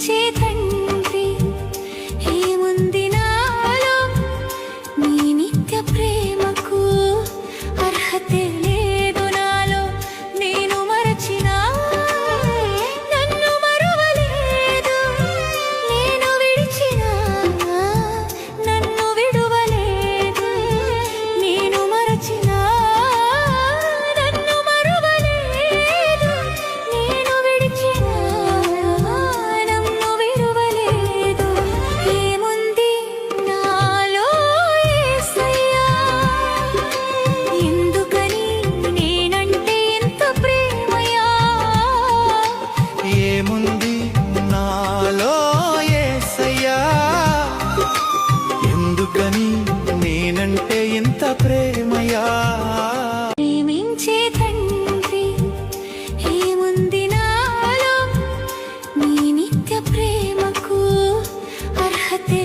ప్రేమించే తండ్రి ఏముంది నాలో నీ నిత్య ప్రేమకు అర్హతే లేదు నాలో నేను మరచినా నన్ను మరువలేదు నేను విడిచినా నన్ను విడువలేదు నేను మరచినా నన్ను మరువలేదు నేను విడిచినా నన్ను విడువలేదు ఏముంది నాలో యేసయ్యా ఎందుకని నేనంటే ఇంత ప్రేమయా ఏముంది నాలో యేసయ్యా ఎందుకని నేనంటే ఇంత ప్రేమయా ప్రేమించే తండ్రి ఏముంది నాలో నీ నిత్య ప్రేమకు అర్హతే